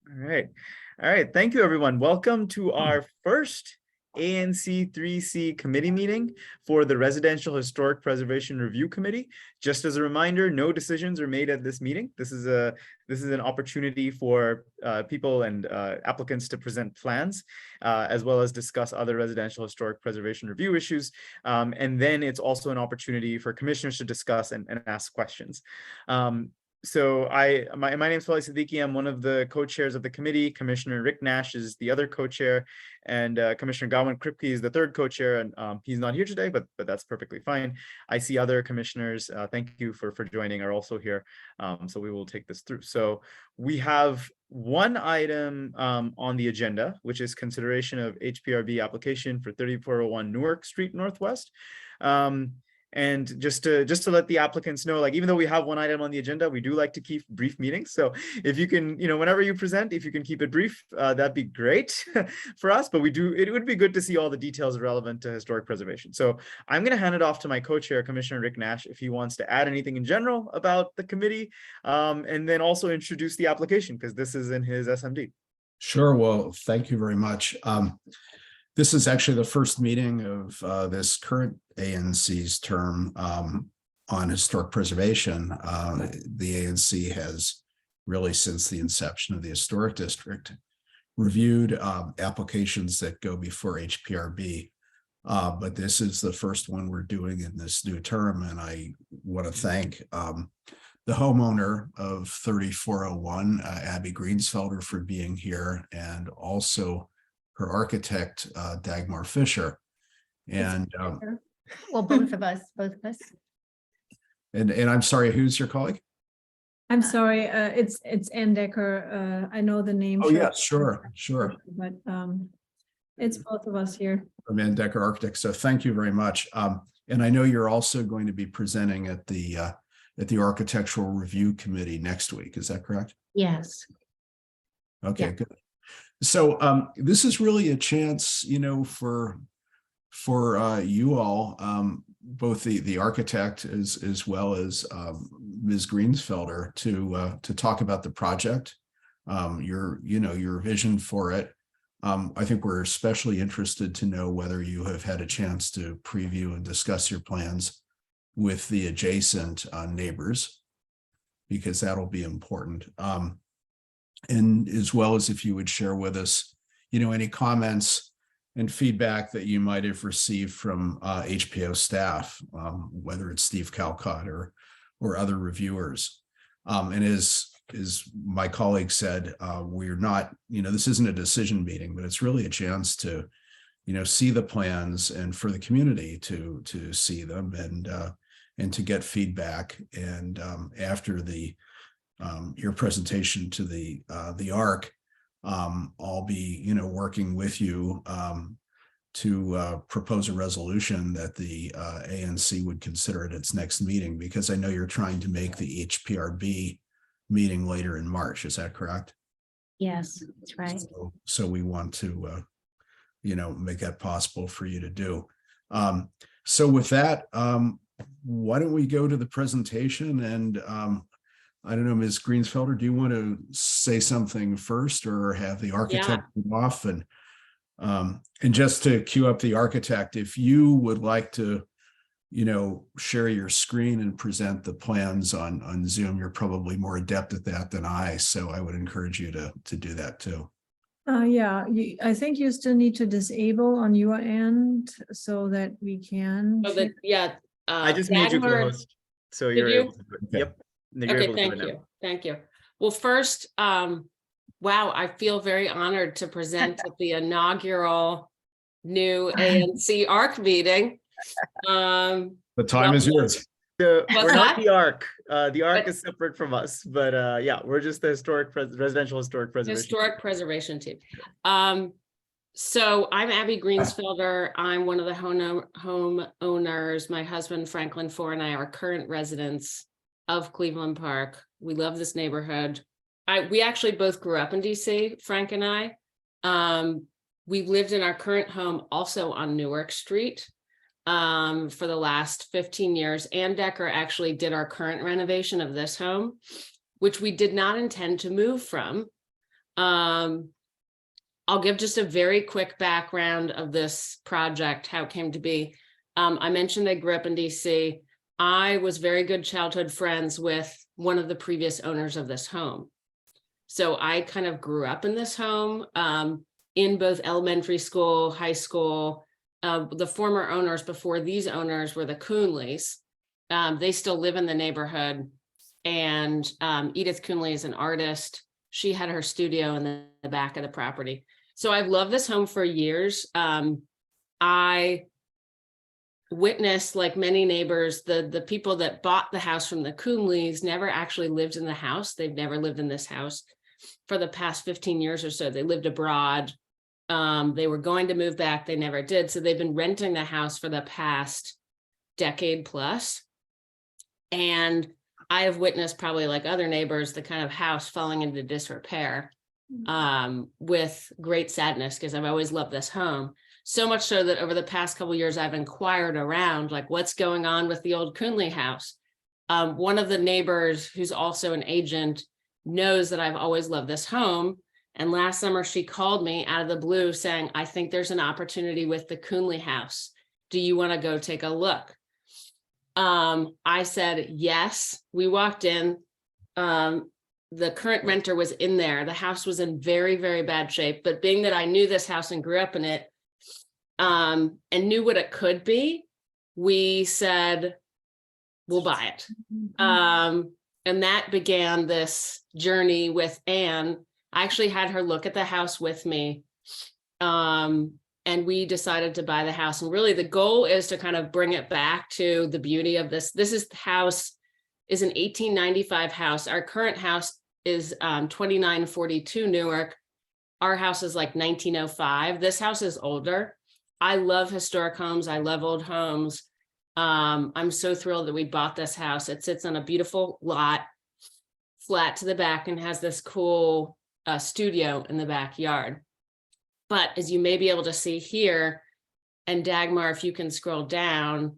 All right. All right. Thank you, everyone. Welcome to our first ANC3C committee meeting for the Residential Historic Preservation Review Committee. Just as a reminder, no decisions are made at this meeting. This is an opportunity for people and applicants to present plans, as well as discuss other residential historic preservation review issues. And then it's also an opportunity for commissioners to discuss and ask questions. So my name is Fali Siddiqui. I'm one of the co-chairs of the committee. Commissioner Rick Nash is the other co-chair, and Commissioner Gawan Kripke is the third co-chair, and he's not here today, but that's perfectly fine. I see other commissioners, thank you for joining, are also here. So we will take this through. So we have one item on the agenda, which is consideration of HPRB application for 3401 Newark Street Northwest. And just to let the applicants know, like, even though we have one item on the agenda, we do like to keep brief meetings. So if you can, whenever you present, if you can keep it brief, that'd be great for us. But it would be good to see all the details relevant to historic preservation. So I'm going to hand it off to my co-chair, Commissioner Rick Nash, if he wants to add anything in general about the committee, and then also introduce the application, because this is in his SMD. Sure. Well, thank you very much. This is actually the first meeting of this current ANC's term on historic preservation. The ANC has really, since the inception of the historic district, reviewed applications that go before HPRB. But this is the first one we're doing in this new term. And I want to thank the homeowner of 3401, Abby Greensfelder, for being here, and also her architect, Dagmar Fisher. And well, both of us. And I'm sorry, who's your colleague? I'm sorry, it's Ann Decker. I know the name. Oh, yeah, sure. But it's both of us here. From Ann Decker Architects. So thank you very much. And I know you're also going to be presenting at the Architectural Review Committee next week. Is that correct? Yes. Okay, good. So this is really a chance, for you all, both the architect as well as Ms. Greensfelder, to talk about the project, your vision for it. I think we're especially interested to know whether you have had a chance to preview and discuss your plans with the adjacent neighbors, because that'll be important. And as well as if you would share with us, any comments and feedback that you might have received from HPO staff, whether it's Steve Calcott or other reviewers. And as my colleague said, we're not, this isn't a decision meeting, but it's really a chance to, see the plans, and for the community to see them and to get feedback. And after your presentation to the ARC, I'll be working with you to propose a resolution that the ANC would consider at its next meeting, because I know you're trying to make the HPRB meeting later in March. Is that correct? Yes, that's right. So we want to make that possible for you to do. So with that, why don't we go to the presentation? And I don't know, Ms. Greensfelder, do you want to say something first, or have the architect go off? And just to cue up the architect, if you would like to, share your screen and present the plans on Zoom, you're probably more adept at that than I. So I would encourage you to do that too. Yeah, I think you still need to disable on your end so that we can. Oh, I just made you co-host, so you're able to do it. Yep. Okay, thank you. Well, first, wow, I feel very honored to present at the inaugural new ANC ARC meeting. The time is yours. We're not the ARC. The ARC is separate from us, but yeah, we're just the residential historic preservation team. So I'm Abby Greensfelder. I'm one of the home owners. My husband Franklin Four and I are current residents of Cleveland Park. We love this neighborhood. We actually both grew up in DC, Frank and I. We've lived in our current home also on Newark Street for the last 15 years. Ann Decker actually did our current renovation of this home, which we did not intend to move from. I'll give just a very quick background of this project, how it came to be. I mentioned I grew up in DC. I was very good childhood friends with one of the previous owners of this home. So I kind of grew up in this home, in both elementary school, high school. The former owners before these owners were the Coonleys. They still live in the neighborhood. And Edith Coonley is an artist. She had her studio in the back of the property. So I've loved this home for years. I witnessed, like many neighbors, the people that bought the house from the Coonleys never actually lived in the house. They've never lived in this house for the past 15 years or so. They lived abroad. They were going to move back. They never did. So they've been renting the house for the past decade plus. And I have witnessed, probably like other neighbors, the kind of house falling into disrepair, with great sadness, because I've always loved this home. So much so that over the past couple of years, I've inquired around, like, what's going on with the old Coonley house? One of the neighbors, who's also an agent, knows that I've always loved this home. And last summer, she called me out of the blue saying, I think there's an opportunity with the Coonley house. Do you want to go take a look? I said, yes. We walked in. The current renter was in there. The house was in very, very bad shape. But being that I knew this house and grew up in it, and knew what it could be, we said, we'll buy it. And that began this journey with Anne. I actually had her look at the house with me. And we decided to buy the house. And really the goal is to kind of bring it back to the beauty of this. This house is an 1895 house. Our current house is 2942 Newark. Our house is like 1905. This house is older. I love historic homes. I love old homes. I'm so thrilled that we bought this house. It sits on a beautiful lot, flat to the back, and has this cool studio in the backyard. But as you may be able to see here, and Dagmar, if you can scroll down,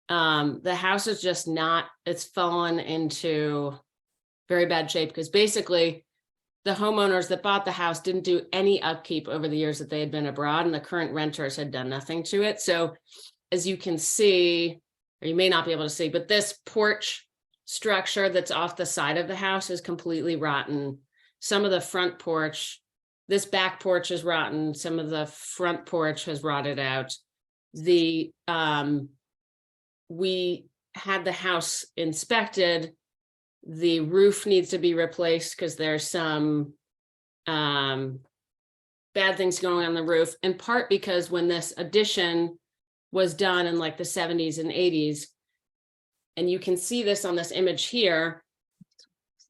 the house is just not, it's fallen into very bad shape, because basically the homeowners that bought the house didn't do any upkeep over the years that they had been abroad, and the current renters had done nothing to it. So as you can see, or you may not be able to see, but this porch structure that's off the side of the house is completely rotten. Some of the front porch, this back porch is rotten. Some of the front porch has rotted out. We had the house inspected. The roof needs to be replaced because there's some bad things going on the roof, in part because when this addition was done in like the 70s and 80s, and you can see this on this image here,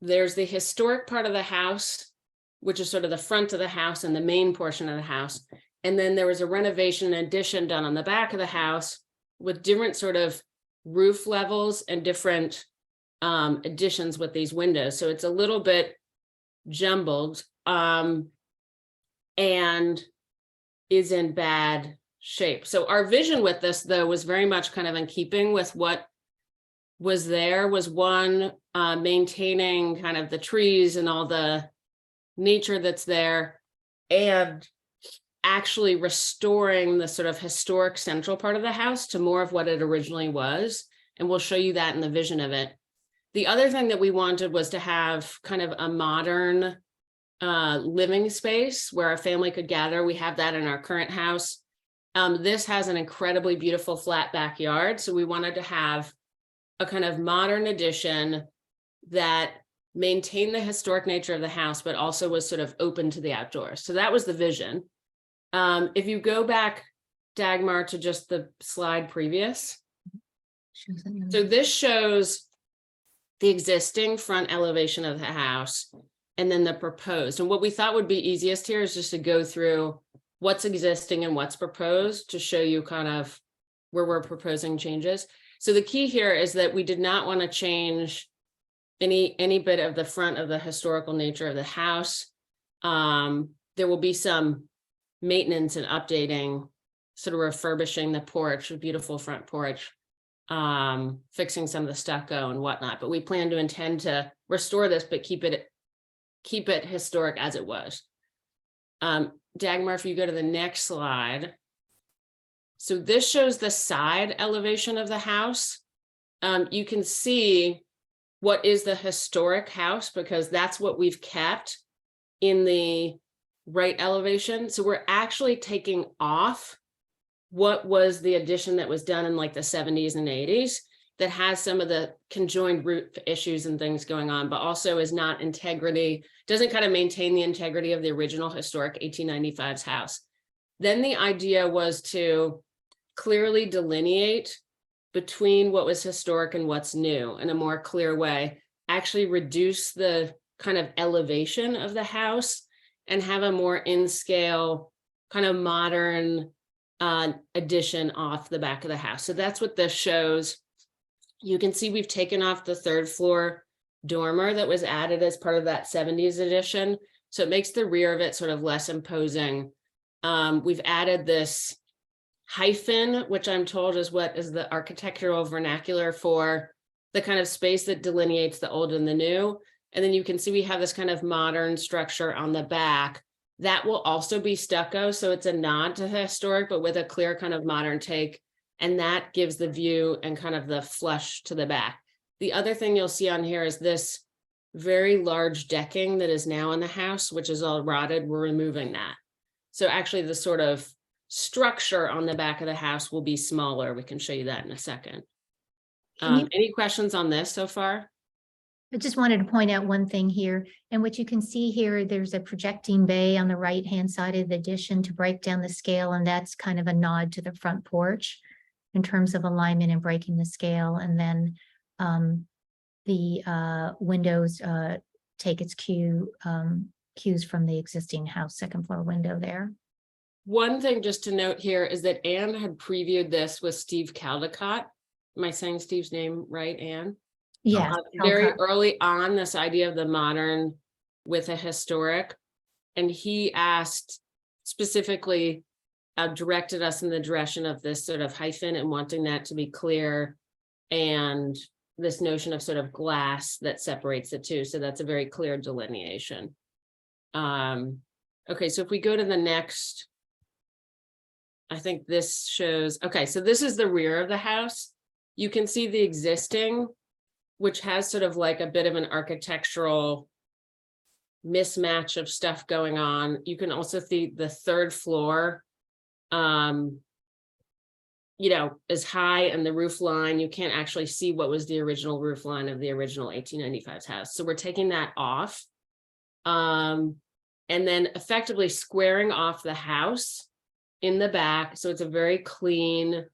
there's the historic part of the house, which is sort of the front of the house and the main portion of the house. And then there was a renovation and addition done on the back of the house with different sort of roof levels and different additions with these windows. So it's a little bit jumbled and is in bad shape. So our vision with this, though, was very much kind of in keeping with what was there. Was one, maintaining kind of the trees and all the nature that's there, and actually restoring the sort of historic central part of the house to more of what it originally was. And we'll show you that in the vision of it. The other thing that we wanted was to have kind of a modern living space where a family could gather. We have that in our current house. This has an incredibly beautiful flat backyard. So we wanted to have a kind of modern addition that maintained the historic nature of the house, but also was sort of open to the outdoors. So that was the vision. If you go back, Dagmar, to just the slide previous. So this shows the existing front elevation of the house and then the proposed. And what we thought would be easiest here is just to go through what's existing and what's proposed to show you kind of where we're proposing changes. So the key here is that we did not want to change any bit of the front of the historical nature of the house. There will be some maintenance and updating, sort of refurbishing the porch, a beautiful front porch, fixing some of the stucco and whatnot. But we plan to intend to restore this, but keep it historic as it was. Dagmar, if you go to the next slide. So this shows the side elevation of the house. You can see what is the historic house, because that's what we've kept in the right elevation. So we're actually taking off what was the addition that was done in like the 70s and 80s that has some of the conjoined roof issues and things going on, but also is not integrity, doesn't kind of maintain the integrity of the original historic 1895's house. Then the idea was to clearly delineate between what was historic and what's new in a more clear way, actually reduce the kind of elevation of the house and have a more in scale kind of modern addition off the back of the house. So that's what this shows. You can see we've taken off the third floor dormer that was added as part of that 70s edition. So it makes the rear of it sort of less imposing. We've added this hyphen, which I'm told is what is the architectural vernacular for the kind of space that delineates the old and the new. And then you can see we have this kind of modern structure on the back that will also be stucco. So it's a nod to the historic, but with a clear kind of modern take. And that gives the view and kind of the flush to the back. The other thing you'll see on here is this very large decking that is now in the house, which is all rotted. We're removing that. So actually the sort of structure on the back of the house will be smaller. We can show you that in a second. Any questions on this so far? I just wanted to point out one thing here, and what you can see here, there's a projecting bay on the right-hand side of the addition to break down the scale, and that's kind of a nod to the front porch in terms of alignment and breaking the scale. And then the windows take its cues from the existing house second floor window there. One thing just to note here is that Anne had previewed this with Steve Caldecott. Am I saying Steve's name right, Anne? Yes. Very early on, this idea of the modern with a historic. And he asked specifically, directed us in the direction of this sort of hyphen and wanting that to be clear. And this notion of sort of glass that separates the two. So that's a very clear delineation. Okay, so if we go to the next, I think this shows, okay, so this is the rear of the house. You can see the existing, which has sort of like a bit of an architectural mismatch of stuff going on. You can also see the third floor, you know, is high, and the roof line, you can't actually see what was the original roof line of the original 1895's house. So we're taking that off. And then effectively squaring off the house in the back. So it's a very clean,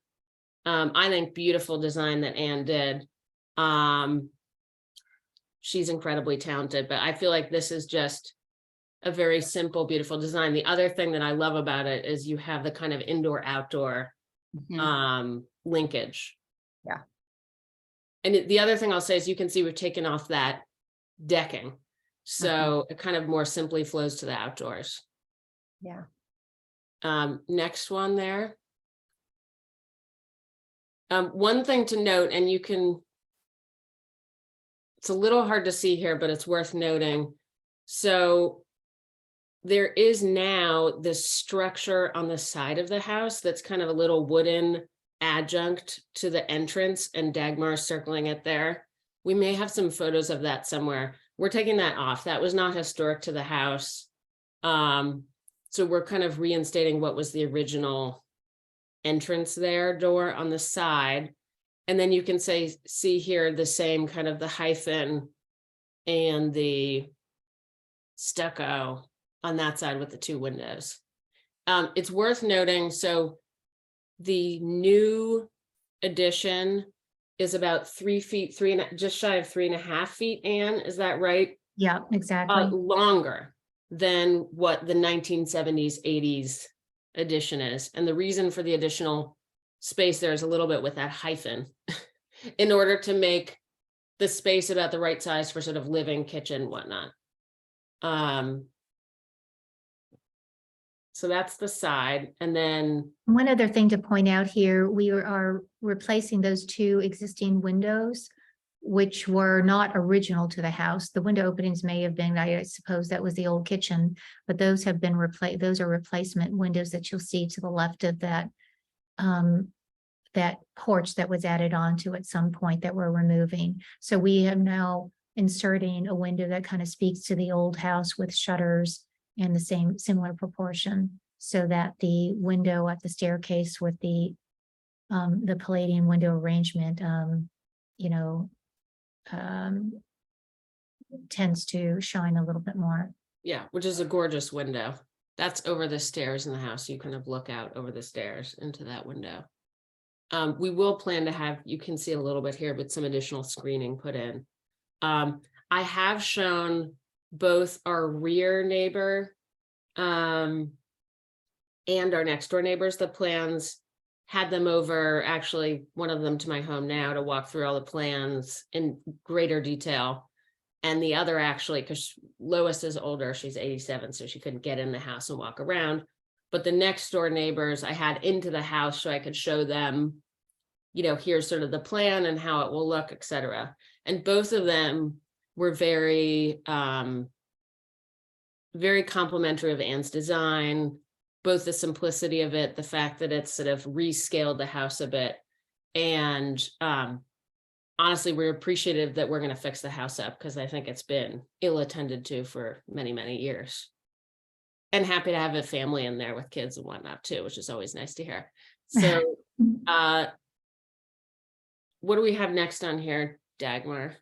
I think, beautiful design that Anne did. She's incredibly talented, but I feel like this is just a very simple, beautiful design. The other thing that I love about it is you have the kind of indoor outdoor linkage. Yeah. And the other thing I'll say is you can see we've taken off that decking. So it kind of more simply flows to the outdoors. Yeah. Next one there. One thing to note, and you can, it's a little hard to see here, but it's worth noting. So there is now this structure on the side of the house that's kind of a little wooden adjunct to the entrance, and Dagmar circling it there. We may have some photos of that somewhere. We're taking that off. That was not historic to the house. So we're kind of reinstating what was the original entrance there, door on the side. And then you can see here the same kind of the hyphen and the stucco on that side with the two windows. It's worth noting, so the new addition is about 3 feet, just shy of 3.5 feet, Anne, is that right? Yeah, exactly. Longer than what the 1970s, 80s addition is. And the reason for the additional space there is a little bit with that hyphen in order to make the space about the right size for sort of living, kitchen, whatnot. So that's the side. And then One other thing to point out here, we are replacing those two existing windows which were not original to the house. The window openings may have been, I suppose that was the old kitchen, but those have been replaced. Those are replacement windows that you'll see to the left of that that porch that was added onto at some point that we're removing. So we have now inserting a window that kind of speaks to the old house with shutters and the same similar proportion, so that the window at the staircase with the Palladian window arrangement, you know, tends to shine a little bit more. Yeah, which is a gorgeous window. That's over the stairs in the house. You kind of look out over the stairs into that window. We will plan to have, you can see a little bit here, but some additional screening put in. I have shown both our rear neighbor and our next door neighbors the plans, had them over, actually one of them to my home now to walk through all the plans in greater detail. And the other actually, because Lois is older, she's 87, so she couldn't get in the house and walk around. But the next door neighbors I had into the house so I could show them, you know, here's sort of the plan and how it will look, etc. And both of them were very, very complimentary of Anne's design, both the simplicity of it, the fact that it's sort of rescaled the house a bit. And honestly, we're appreciative that we're going to fix the house up because I think it's been ill attended to for many, many years. And happy to have a family in there with kids and whatnot too, which is always nice to hear. So what do we have next on here, Dagmar?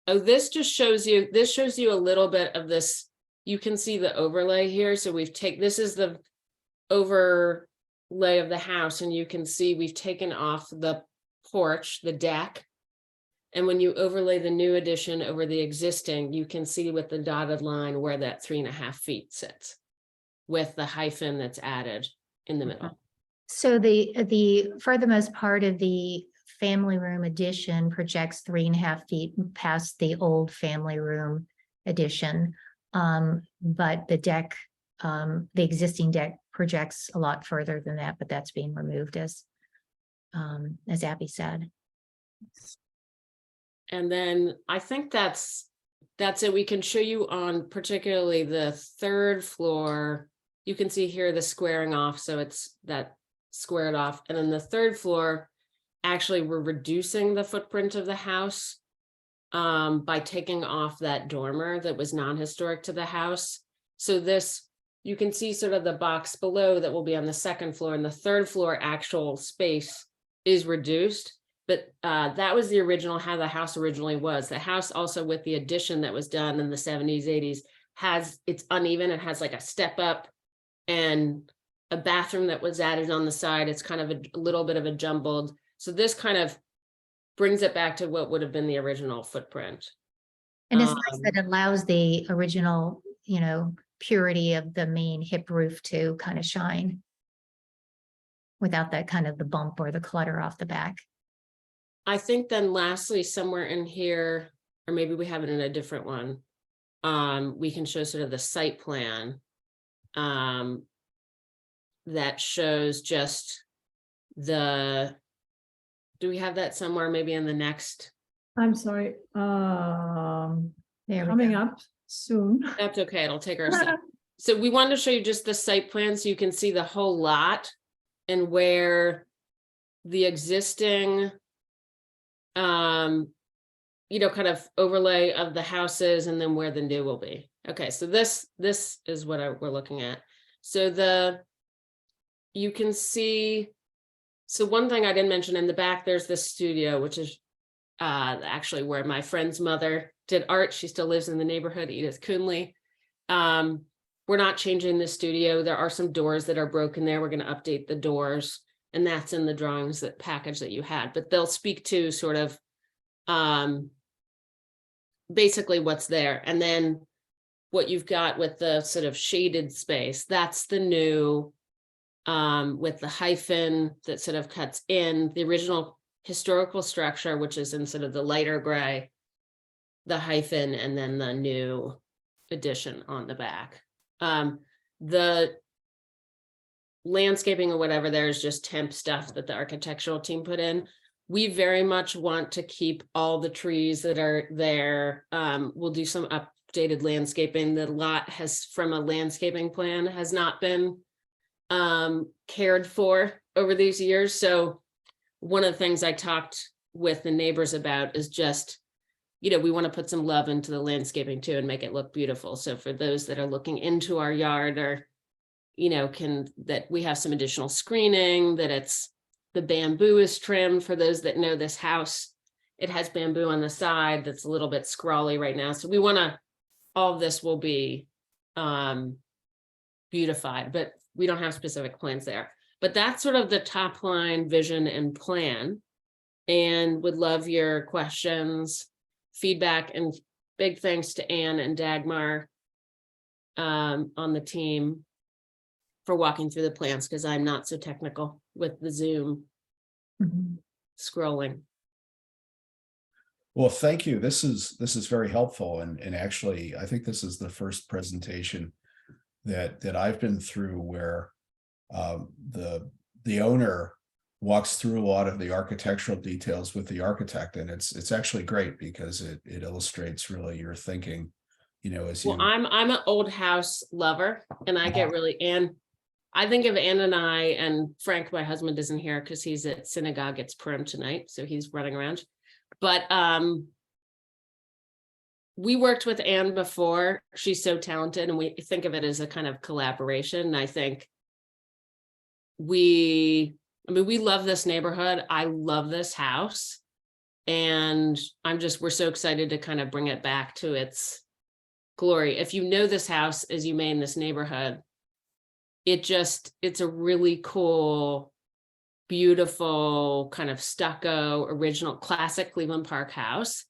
Oh, this just shows you, this shows you a little bit of this. You can see the overlay here. So we've taken, this is the overlay of the house, and you can see we've taken off the porch, the deck. And when you overlay the new addition over the existing, you can see with the dotted line where that 3.5 feet sits with the hyphen that's added in the middle. So for the most part of the family room addition projects 3.5 feet past the old family room addition. But the deck, the existing deck projects a lot further than that, but that's being removed as Abby said. And then I think that's it. We can show you on particularly the third floor. You can see here the squaring off. So it's that squared off. And then the third floor, actually we're reducing the footprint of the house by taking off that dormer that was non-historic to the house. So this, you can see sort of the box below that will be on the second floor, and the third floor actual space is reduced. But that was the original, how the house originally was. The house also with the addition that was done in the 70s, 80s has, it's uneven. It has like a step up and a bathroom that was added on the side. It's kind of a little bit of a jumbled. So this kind of brings it back to what would have been the original footprint. And it's nice that it allows the original, you know, purity of the main hip roof to kind of shine without that kind of the bump or the clutter off the back. I think then lastly, somewhere in here, or maybe we have it in a different one, we can show sort of the site plan that shows just the, do we have that somewhere maybe in the next? I'm sorry, There we coming go. up soon. That's okay, it'll take our second. So we wanted to show you just the site plan so you can see the whole lot and where the existing you know, kind of overlay of the houses and then where the new will be. Okay, so this is what we're looking at. So you can see, so one thing I didn't mention in the back, there's this studio, which is actually where my friend's mother did art. She still lives in the neighborhood, Edith Coonley. We're not changing the studio. There are some doors that are broken there. We're going to update the doors, and that's in the drawings, that package that you had, but they'll speak to sort of basically what's there. And then what you've got with the sort of shaded space, that's the new with the hyphen that sort of cuts in the original historical structure, which is in sort of the lighter gray, the hyphen, and then the new addition on the back. The landscaping or whatever, there's just temp stuff that the architectural team put in. We very much want to keep all the trees that are there. We'll do some updated landscaping. The lot has, from a landscaping plan, has not been cared for over these years. So one of the things I talked with the neighbors about is just, you know, we want to put some love into the landscaping too and make it look beautiful. So for those that are looking into our yard, or, you know, that we have some additional screening, that the bamboo is trimmed. For those that know this house, it has bamboo on the side that's a little bit scrawly right now. So we want to, all of this will be beautified, but we don't have specific plans there. But that's sort of the top line vision and plan, and would love your questions, feedback, and big thanks to Anne and Dagmar on the team for walking through the plans, because I'm not so technical with the Zoom scrolling. Well, thank you. This is very helpful. And actually, I think this is the first presentation that I've been through where the owner walks through a lot of the architectural details with the architect, and it's actually great because it illustrates really your thinking, you know, as you. Well, I'm an old house lover, and I get really, and I think of Ann and I, and Frank, my husband, isn't here because he's at synagogue. It's Purim tonight, so he's running around. But we worked with Anne before. She's so talented, and we think of it as a kind of collaboration. And I think we love this neighborhood. I love this house. And we're so excited to kind of bring it back to its glory. If you know this house, as you may in this neighborhood, it's a really cool, beautiful, kind of stucco, original, classic Cleveland Park house.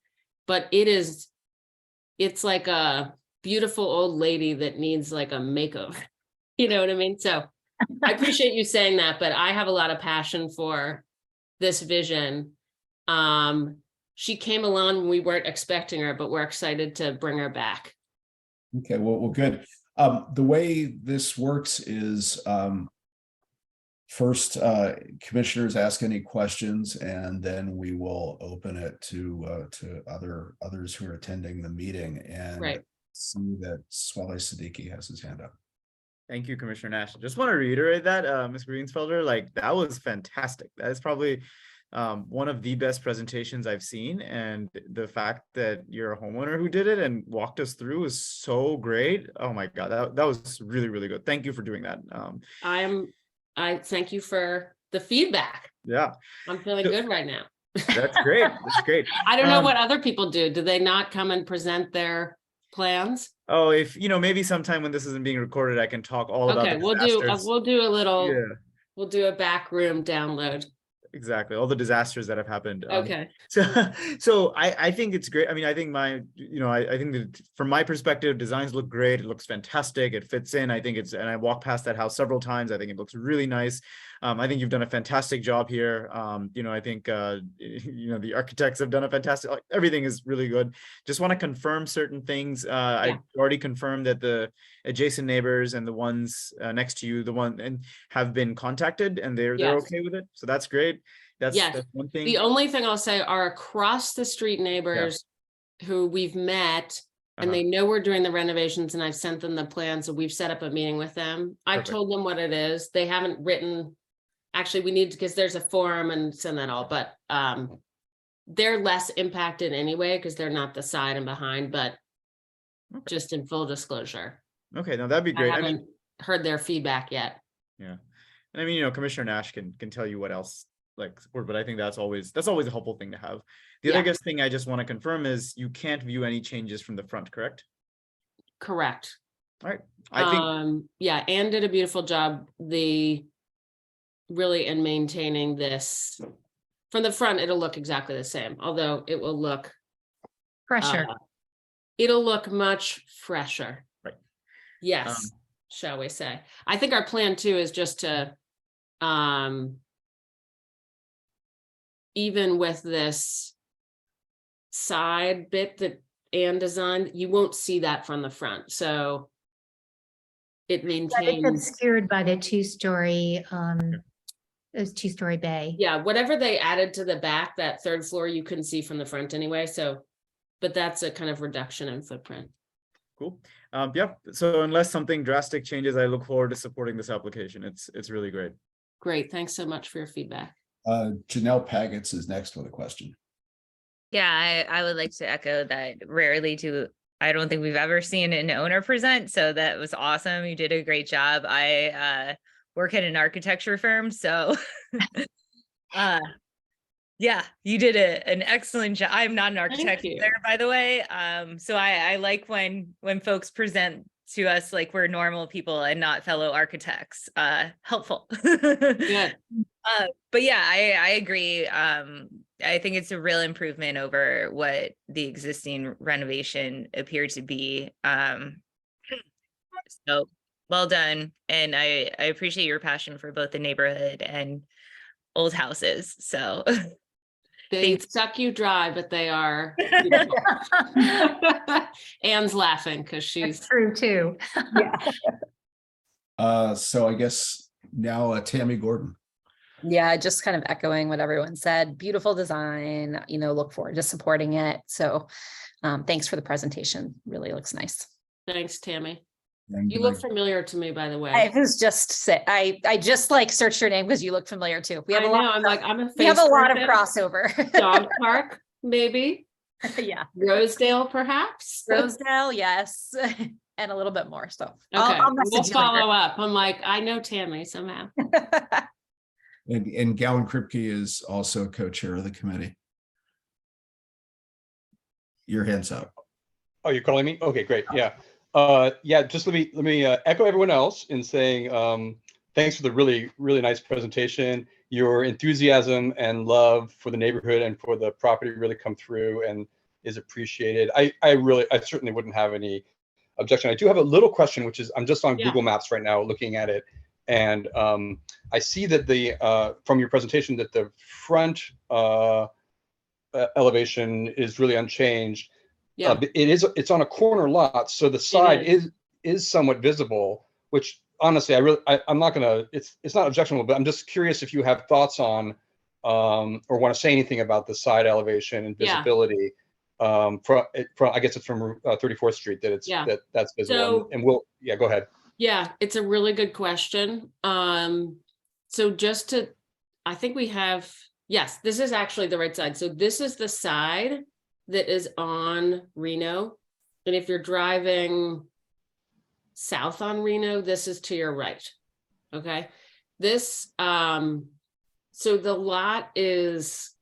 But it's like a beautiful old lady that needs like a makeover. You know what I mean? So I appreciate you saying that, but I have a lot of passion for this vision. She came along when we weren't expecting her, but we're excited to bring her back. Okay, well, good. The way this works is first commissioners ask any questions, and then we will open it to others who are attending the meeting. And right. See that Swale Siddiqui has his hand up. Thank you, Commissioner Nash. Just want to reiterate that, Ms. Greensfelder, like that was fantastic. That is probably one of the best presentations I've seen. And the fact that you're a homeowner who did it and walked us through is so great. Oh my God, that was really, really good. Thank you for doing that. I thank you for the feedback. Yeah. I'm feeling good right now. That's great. That's great. I don't know what other people do. Do they not come and present their plans? Oh, if maybe sometime when this isn't being recorded, I can talk all about the disasters. We'll do a little, Yeah. We'll do a back room download. Exactly, all the disasters that have happened. Okay. So I think it's great. I mean, I think I think that from my perspective, designs look great. It looks fantastic. It fits in. I think and I walked past that house several times. I think it looks really nice. I think you've done a fantastic job here. I think the architects have done a fantastic. Everything is really good. Just want to confirm certain things. I already confirmed that the adjacent neighbors and the ones next to you, have been contacted, and they're okay with it. So that's great. That's one thing. The only thing I'll say are across the street neighbors who we've met, and they know we're doing the renovations, and I've sent them the plans. So we've set up a meeting with them. I've told them what it is. They haven't written. Actually, we need to, because there's a form and send that all, but they're less impacted anyway, because they're not the side and behind, but just in full disclosure. Okay, no, that'd be great. I haven't heard their feedback yet. Yeah. And I mean, Commissioner Nash can tell you what else, but I think that's always a helpful thing to have. The other thing I just want to confirm is you can't view any changes from the front, correct? Correct. All right. I think Anne did a beautiful job. Really in maintaining this from the front, it'll look exactly the same, although it will look Fresher. It'll look much fresher. Right. Yes. Shall we say? I think our plan too is just to even with this side bit that Anne designed, you won't see that from the front. So it But it's maintains, obscured by the two-story, those two-story bay. yeah, whatever they added to the back, that third floor, you couldn't see from the front anyway, so, but that's a kind of reduction in footprint. Cool. Yeah, so unless something drastic changes, I look forward to supporting this application. It's really great. Great, thanks so much for your feedback. Janelle Pagets is next with a question. Yeah, I would like to echo that I don't think we've ever seen an owner present, so that was awesome. You did a great job. I work at an architecture firm, so yeah, you did an excellent job. I'm not an architect you. either, by the way. So I like when folks present to us like we're normal people and not fellow architects. Helpful. Good. But yeah, I agree. I think it's a real improvement over what the existing renovation appeared to be. So well done. And I appreciate your passion for both the neighborhood and old houses. So They thanks. suck you dry, but they are beautiful. Anne's laughing because she's, That's true too. So I guess now Tammy Gordon. Yeah, just kind of echoing what everyone said. Beautiful design, look forward to supporting it. So thanks for the presentation. Really looks nice. thanks, Tammy. And You look familiar to me, by the way. I was just I just like searched your name because you look familiar too. We have I a know, lot. I'm like, I'm a We have face a lot of person. crossover. Dog Park, maybe. Yeah, Rosedale, perhaps. Rosedale, yes, and a little bit more. So Okay, I'll we'll message you follow up. I'm like, I know Tammy somehow. later. And Gowan Kripke is also co-chair of the committee. Your hands up. Oh, you're calling me? Okay, great. Yeah. Yeah, just let me echo everyone else in saying thanks for the really nice presentation. Your enthusiasm and love for the neighborhood and for the property really come through and is appreciated. I certainly wouldn't have any objection. I do have a little question, which is I'm just on Google Maps right now looking at it. And I see that from your presentation that the front elevation is really unchanged. Yeah, It's on a corner lot, so the side is somewhat visible, which honestly I'm not gonna, it's not objectionable, but I'm just curious if you have thoughts on or want to say anything about the side elevation and visibility. From I guess it's from 34th Street that's visible. So, and we'll go ahead. yeah, it's a really good question. So just to, I think we have, yes, this is actually the right side. So this is the side that is on Reno. And if you're driving south on Reno, this is to your right. Okay. This, so the lot is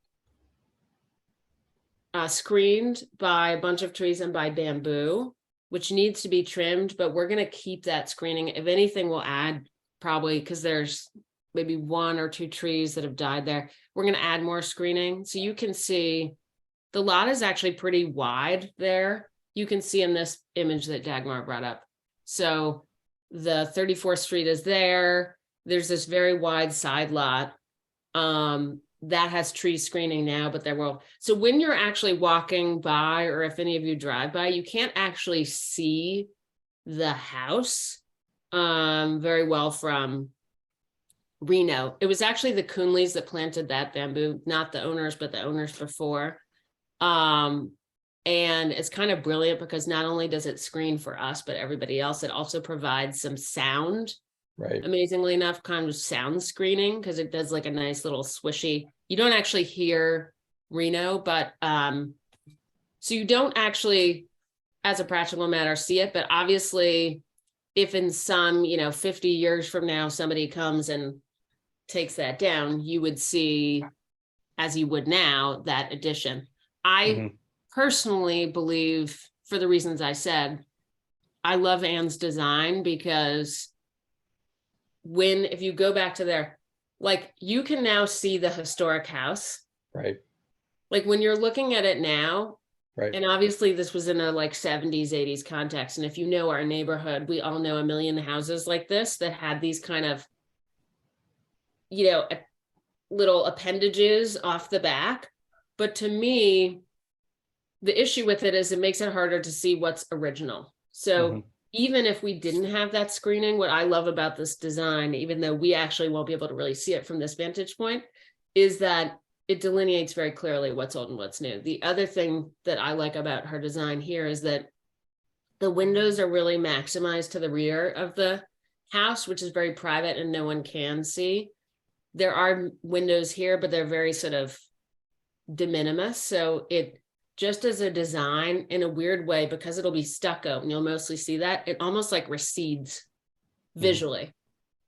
screened by a bunch of trees and by bamboo, which needs to be trimmed, but we're going to keep that screening. If anything, we'll add probably, because there's maybe 1 or 2 trees that have died there. We're going to add more screening. So you can see the lot is actually pretty wide there. You can see in this image that Dagmar brought up. So the 34th Street is there. There's this very wide side lot that has tree screening now, but there will. So when you're actually walking by, or if any of you drive by, you can't actually see the house very well from Reno. It was actually the Coonleys that planted that bamboo, not the owners, but the owners before. And it's kind of brilliant because not only does it screen for us, but everybody else, it also provides some sound. Right. Amazingly enough, kind of sound screening, because it does like a nice little swishy. You don't actually hear Reno, but so you don't actually, as a practical matter, see it. But obviously, if in some 50 years from now somebody comes and takes that down, you would see, as you would now, that addition. I personally believe, for the reasons I said, I love Anne's design because if you go back to there, like you can now see the historic house. Right. Like when you're looking at it now, right. And obviously this was in a like 70s, 80s context. And if you know our neighborhood, we all know a million houses like this that had these kind of, little appendages off the back. But to me, the issue with it is it makes it harder to see what's original. So even if we didn't have that screening, what I love about this design, even though we actually won't be able to really see it from this vantage point, is that it delineates very clearly what's old and what's new. The other thing that I like about her design here is that the windows are really maximized to the rear of the house, which is very private and no one can see. There are windows here, but they're very sort of de minimis. So it just as a design, in a weird way, because it'll be stucco and you'll mostly see that, it almost like recedes visually.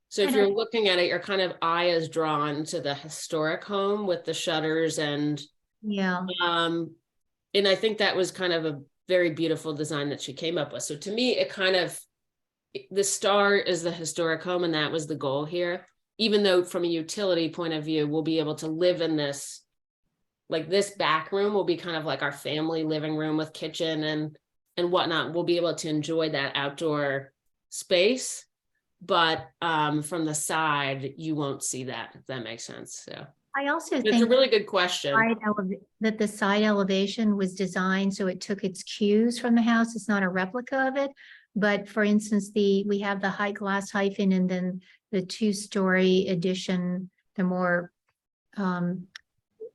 So if And you're looking at it, your kind of eye is drawn to the historic home with the shutters and Yeah, and I think that was kind of a very beautiful design that she came up with. So to me, it kind of, the star is the historic home, and that was the goal here. Even though from a utility point of view, we'll be able to live in this, like this back room will be kind of like our family living room with kitchen and whatnot. We'll be able to enjoy that outdoor space, but from the side, you won't see that, if that makes sense. So I also it's a think really good question. that the side elevation was designed so it took its cues from the house. It's not a replica of it. But for instance, we have the high glass hyphen and then the 2-story addition, the more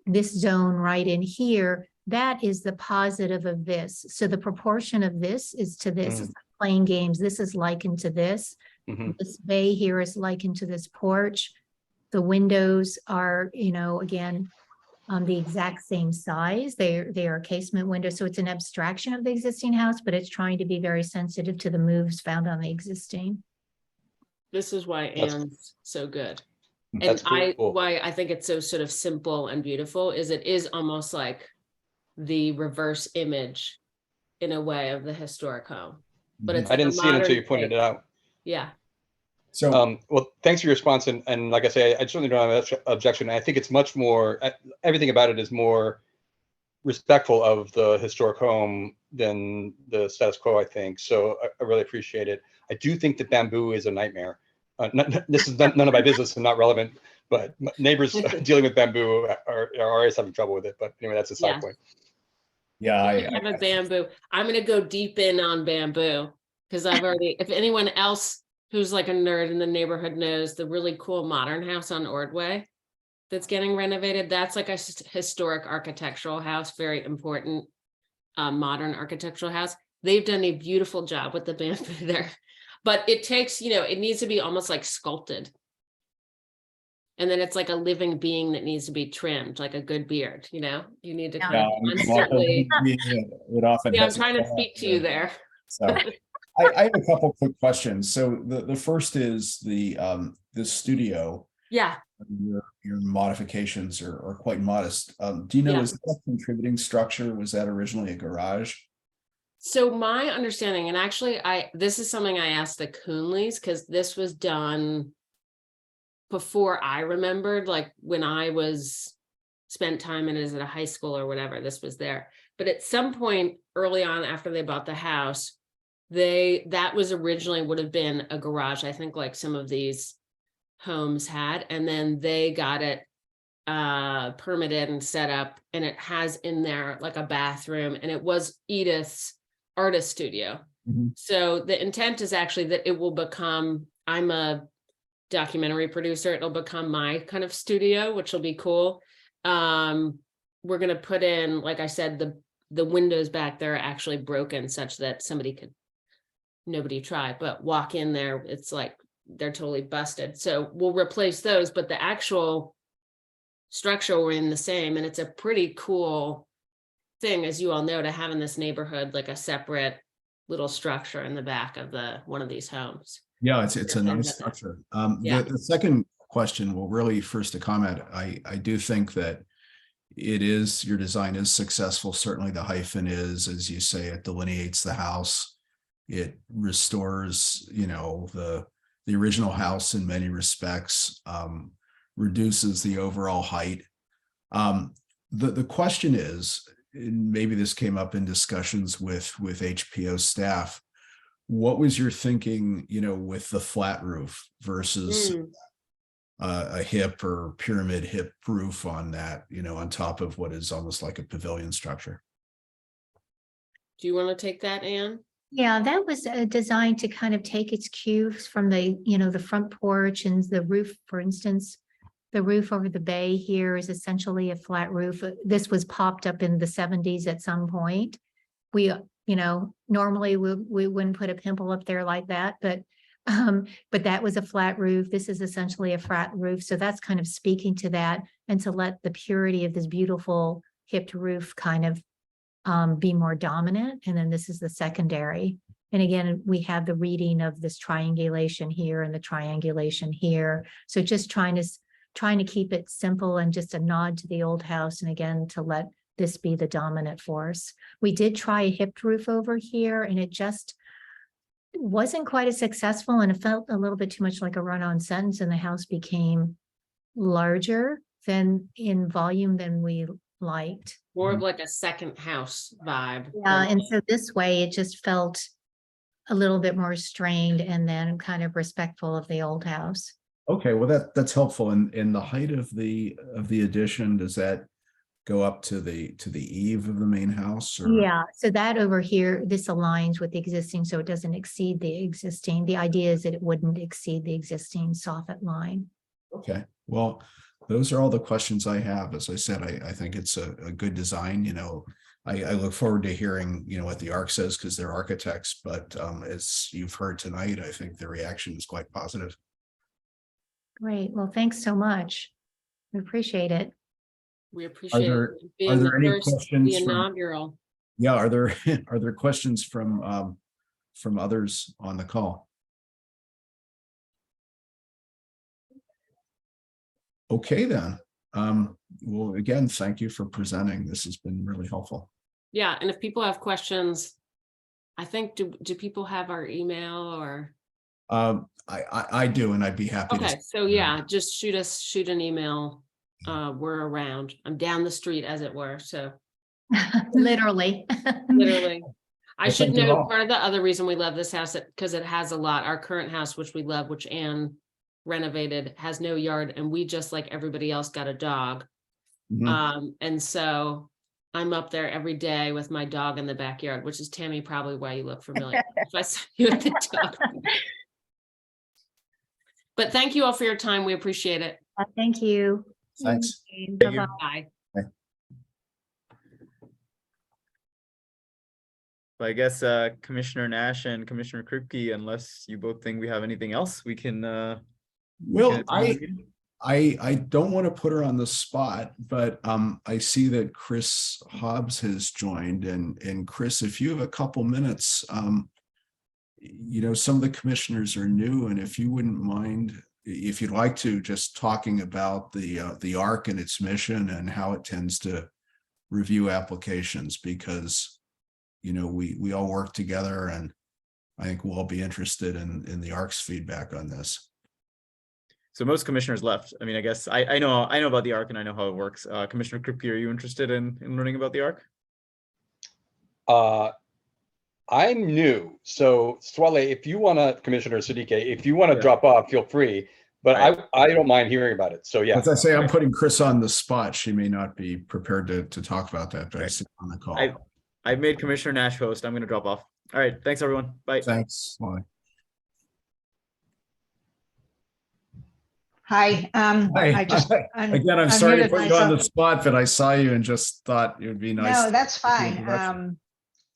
this zone right in here, that is the positive of this. So the proportion of this is to this. It's like playing games. This is likened to this. This bay here is likened to this porch. The windows are, again, the exact same size. They are casement windows. So it's an abstraction of the existing house, but it's trying to be very sensitive to the moves found on the existing. This is why Anne's so good. And That's cool. why I think it's so sort of simple and beautiful is it is almost like the reverse image in a way of the historic home. But it's I like a didn't see it until modern you pointed take. it out. Yeah. So Well, thanks for your response. And like I say, I certainly don't have an objection. I think it's much more, everything about it is more respectful of the historic home than the status quo, I think. So I really appreciate it. I do think that bamboo is a nightmare. This is none of my business and not relevant, but neighbors dealing with bamboo are always having trouble with it. But anyway, that's a side Yeah. point. yeah, I have a bamboo. I'm going to go deep in on bamboo because I've already, if anyone else who's like a nerd in the neighborhood knows the really cool modern house on Ordway that's getting renovated, that's like a historic architectural house, very important modern architectural house. They've done a beautiful job with the bamboo there, but it takes, it needs to be almost like sculpted. And then it's like a living being that needs to be trimmed, like a good beard, you need to kind of constantly. it often Yeah, I'm has a trying to thought speak to you there. So I have a couple quick questions. So the first is the studio. Yeah. Your modifications are quite modest. Do you know, Yeah. is that a contributing structure? Was that originally a garage? So my understanding, and actually this is something I asked the Coonleys because this was done before I remembered, like when I spent time in as at a high school or whatever, this was there. But at some point early on after they bought the house, that was originally would have been a garage. I think like some of these homes had, and then they got it permitted and set up, and it has in there like a bathroom, and it was Edith's artist studio. So the intent is actually that it will become, I'm a documentary producer, it'll become my kind of studio, which will be cool. We're going to put in, like I said, the windows back there are actually broken such that nobody tried, but walk in there, it's like they're totally busted. So we'll replace those, but the actual structure will remain the same. And it's a pretty cool thing, as you all know, to have in this neighborhood, like a separate little structure in the back of one of these homes. Yeah, it's a nice structure. The second question, well, really first a comment. I do think that your design is successful. Certainly the hyphen is, as you say, it delineates the house. It restores, the original house in many respects, reduces the overall height. The question is, and maybe this came up in discussions with HPO staff, what was your thinking, with the flat roof versus a hip or pyramid hip roof on that, on top of what is almost like a pavilion structure? Do you want to take that, Anne? Yeah, that was designed to kind of take its cues from the, the front porch and the roof, for instance. The roof over the bay here is essentially a flat roof. This was popped up in the 70s at some point. We, normally we wouldn't put a pimple up there like that, but that was a flat roof. This is essentially a flat roof. So that's kind of speaking to that and to let the purity of this beautiful hipped roof kind of be more dominant. And then this is the secondary. And again, we have the reading of this triangulation here and the triangulation here. So just trying to keep it simple and just a nod to the old house. And again, to let this be the dominant force. We did try a hipped roof over here and it just wasn't quite as successful, and it felt a little bit too much like a run-on sentence, and the house became larger than in volume than we liked. More of like a second house vibe. Yeah, and so this way it just felt a little bit more strained and then kind of respectful of the old house. Okay, well, that's helpful. And in the height of the addition, does that go up to the eave of the main house? Or? Yeah, so that over here, this aligns with the existing, so it doesn't exceed the existing. The idea is that it wouldn't exceed the existing soffit line. Okay, well, those are all the questions I have. As I said, I think it's a good design. I look forward to hearing, what the ARC says because they're architects, but as you've heard tonight, I think the reaction is quite positive. Great, well, thanks so much. We appreciate it. We appreciate it being are the there any first, questions the from- inaugural. Yeah, are there questions from others on the call? Okay, then. Well, again, thank you for presenting. This has been really helpful. Yeah, and if people have questions, I think, do people have our email or? I do, and I'd be happy to. Okay, so yeah, just shoot an email. We're around. I'm down the street, as it were, so. Literally. Literally. I Well, should thank you note, all. part of the other reason we love this house, because it has a lot, our current house, which we love, which Anne renovated, has no yard, and we, just like everybody else, got a dog. Mhm. And so I'm up there every day with my dog in the backyard, which is, Tammy, probably why you look familiar. If I saw you at the dog. But thank you all for your time. We appreciate it. Thank you. Thanks. Bye-bye. Bye. I guess Commissioner Nash and Commissioner Kripke, unless you both think we have anything else, we can. Well, I don't want to put her on the spot, but I see that Chris Hobbs has joined, and Chris, if you have a couple minutes, some of the commissioners are new, and if you wouldn't mind, if you'd like to, just talking about the ARC and its mission and how it tends to review applications, because we all work together, and I think we'll all be interested in the ARC's feedback on this. So most commissioners left. I mean, I guess I know about the ARC and I know how it works. Commissioner Kripke, are you interested in learning about the ARC? I'm new, so Swale, if you want to, Commissioner Siddique, if you want to Yeah. drop off, feel free. But Right. I don't mind hearing about it. So yeah. As I say, I'm putting Chris on the spot. She may not be prepared to talk about that, but I Right. see her on the call. I've made Commissioner Nash host. I'm going to drop off. All right. Thanks, everyone. Bye. Thanks. Bye. Hi, I just. Again, I'm sorry to unmuted put you on the myself. spot, but I saw you and just thought it would be nice. No, that's to do fine. introduction.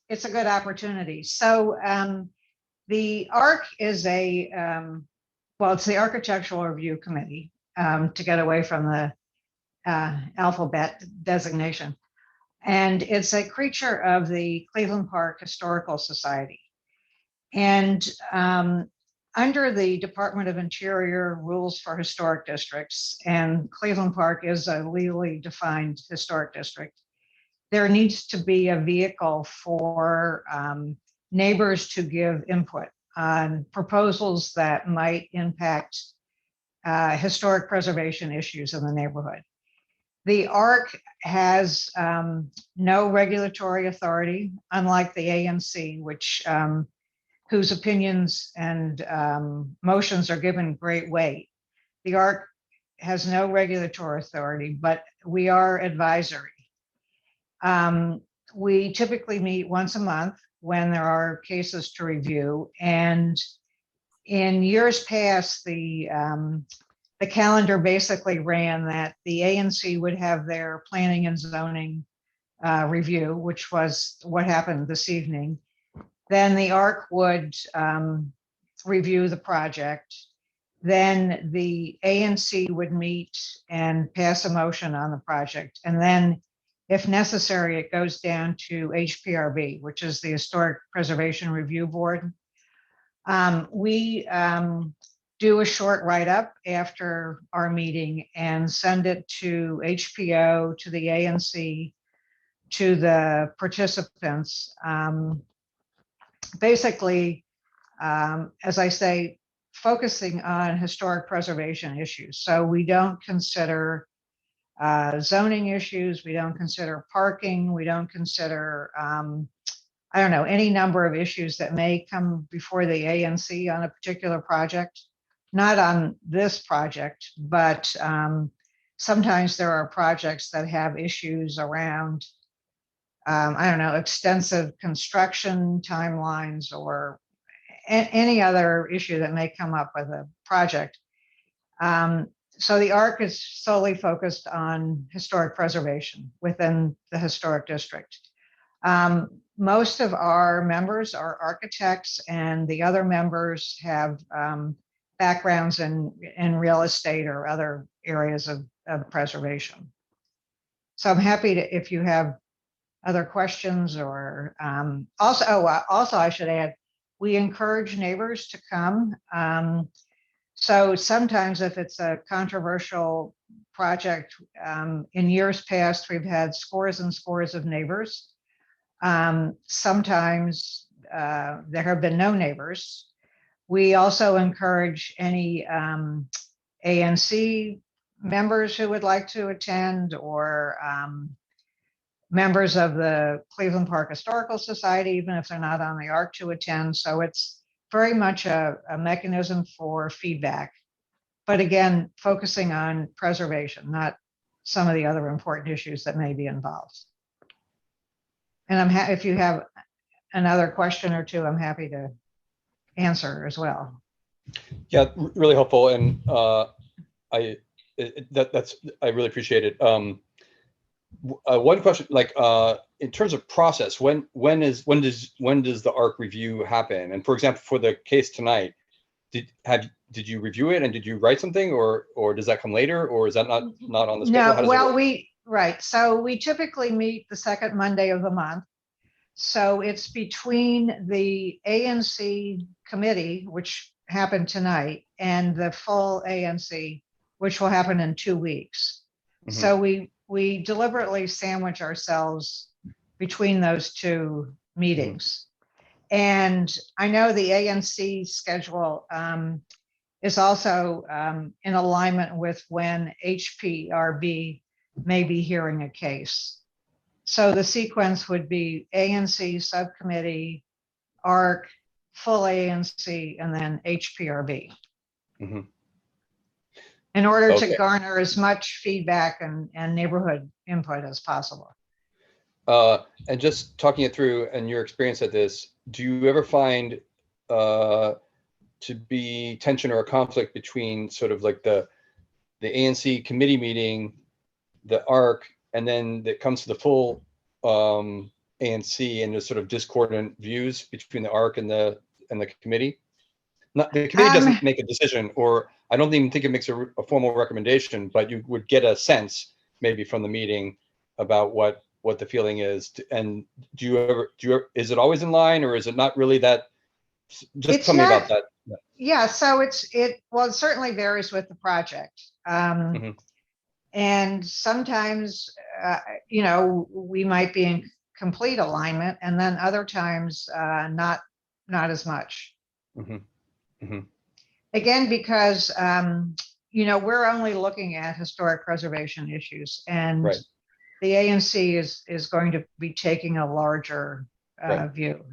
It's a good opportunity. So the ARC is it's the Architectural Review Committee, to get away from the alphabet designation. And it's a creature of the Cleveland Park Historical Society. And under the Department of Interior rules for historic districts, and Cleveland Park is a legally defined historic district, there needs to be a vehicle for neighbors to give input on proposals that might impact historic preservation issues in the neighborhood. The ARC has no regulatory authority, unlike the ANC, which whose opinions and motions are given great weight. The ARC has no regulatory authority, but we are advisory. We typically meet once a month. when there are cases to review. And in years past, the calendar basically ran that the ANC would have their planning and zoning review, which was what happened this evening. Then the ARC would review the project. Then the ANC would meet and pass a motion on the project. And then, if necessary, it goes down to HPRB, which is the Historic Preservation Review Board. We do a short write-up after our meeting and send it to HPO, to the ANC, to the participants. Basically, as I say, focusing on historic preservation issues. So we don't consider zoning issues, we don't consider parking, we don't consider, I don't know, any number of issues that may come before the ANC on a particular project. Not on this project, but sometimes there are projects that have issues around, I don't know, extensive construction timelines or any other issue that may come up with a project. So the ARC is solely focused on historic preservation within the historic district. Most of our members are architects, and the other members have backgrounds in real estate or other areas of preservation. So I'm happy to, if you have other questions or also I should add, we encourage neighbors to come. So sometimes if it's a controversial project, in years past, we've had scores and scores of neighbors. Sometimes there have been no neighbors. We also encourage any ANC members who would like to attend, or members of the Cleveland Park Historical Society, even if they're not on the ARC, to attend. So it's very much a mechanism for feedback. But again, focusing on preservation, not some of the other important issues that may be involved. And if you have another question or two, I'm happy to answer as well. Yeah, really helpful. And I really appreciate it. One question, like in terms of process, when does the ARC review happen? And for example, for the case tonight, did you review it and did you write something, or does that come later, or is that not on the schedule? No, well, right. So we typically meet the second Monday of the month. So it's between the ANC committee, which happened tonight, and the full ANC, which will happen in 2 weeks. Mm-hmm. So we deliberately sandwich ourselves between those two meetings. Mm-hmm. And I know the ANC schedule is also in alignment with when HPRB may be hearing a case. So the sequence would be ANC subcommittee, ARC, full ANC, and then HPRB. Mm-hmm. In order to garner as much feedback and neighborhood input as possible. And just talking it through and your experience at this, do you ever find to be tension or a conflict between sort of like the ANC committee meeting, the ARC, and then it comes to the full ANC, and there's sort of discordant views between the ARC and the committee? The committee doesn't make a decision, or I don't even think it makes a formal recommendation, but you would get a sense maybe from the meeting about what the feeling is. And is it always in line, or is it not really that? Just tell me about that. Yeah, so it certainly varies with the project. Mm-hmm. And sometimes, we might be in complete alignment, and then other times, not as much. Mm-hmm. Mm-hmm. Again, because, we're only looking at historic preservation issues, and right. The ANC is going to be taking a larger right. view.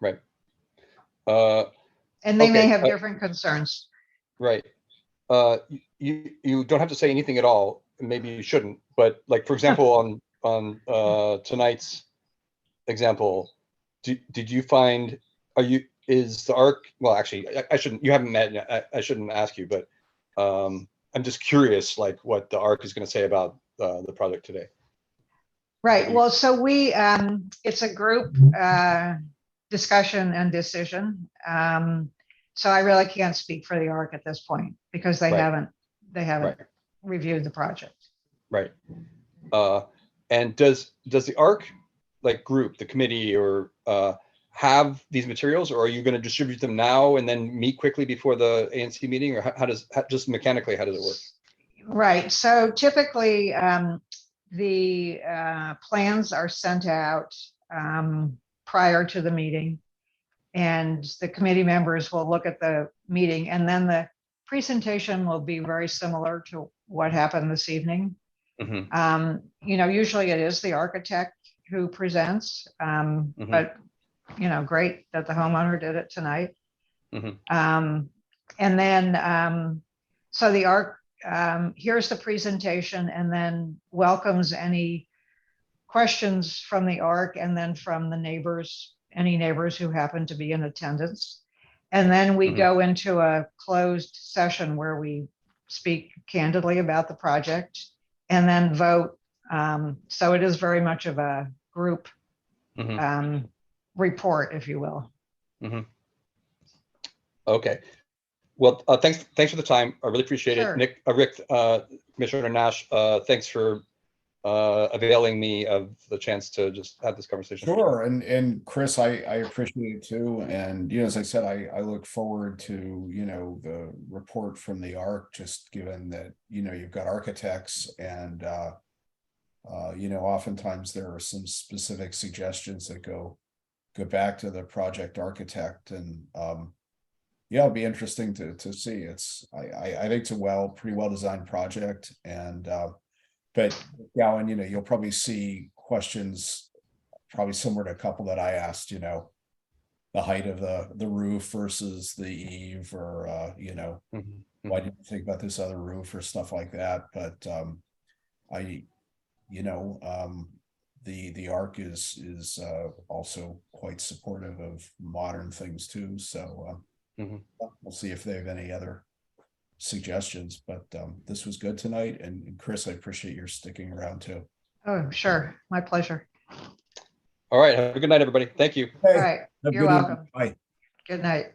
Right. And they may have different concerns. Right. You don't have to say anything at all. Maybe you shouldn't, but like, for example, on tonight's example, did you find, is the ARC, well, actually, I shouldn't, you haven't met, I shouldn't ask you, but I'm just curious, like what the ARC is going to say about the project today. Right. Well, so it's a group discussion and decision. So I really can't speak for the ARC at this point because they Right. haven't reviewed the project. Right. And does the ARC like group, the committee, or have these materials, or are you going to distribute them now and then meet quickly before the ANC meeting, or just mechanically, how does it work? Right. So typically, the plans are sent out prior to the meeting, and the committee members will look at the meeting, and then the presentation will be very similar to what happened this evening. Mm-hmm. Usually it is the architect who presents, but great that the homeowner did it tonight. Mm-hmm. And then, so the ARC, here's the presentation and then welcomes any questions from the ARC and then from the neighbors, any neighbors who happen to be in attendance. And then we go into a closed session where we speak candidly about the project and then vote. So it is very much of a group report, if you will. Okay. Well, thanks for the time. I really appreciate Sure. it. Nick, Rick, Commissioner Nash, thanks for availing me of the chance to just have this conversation. Sure, and Chris, I appreciate it too, and as I said, I look forward to the report from the ARC, just given that you've got architects, and oftentimes there are some specific suggestions that go back to the project architect, and yeah, it'll be interesting to see. I think it's a pretty well designed project, and but Gowan, you'll probably see questions probably similar to a couple that I asked, the height of the roof versus the eave, or why didn't you think about this other roof, or stuff like that. But the ARC is also quite supportive of modern things too. So we'll see if they have any other suggestions, but this was good tonight, and Chris, I appreciate your sticking around too. Oh, sure. My pleasure. All right. Have a good night, everybody. Thank you. All right. You're welcome. Bye. Good night.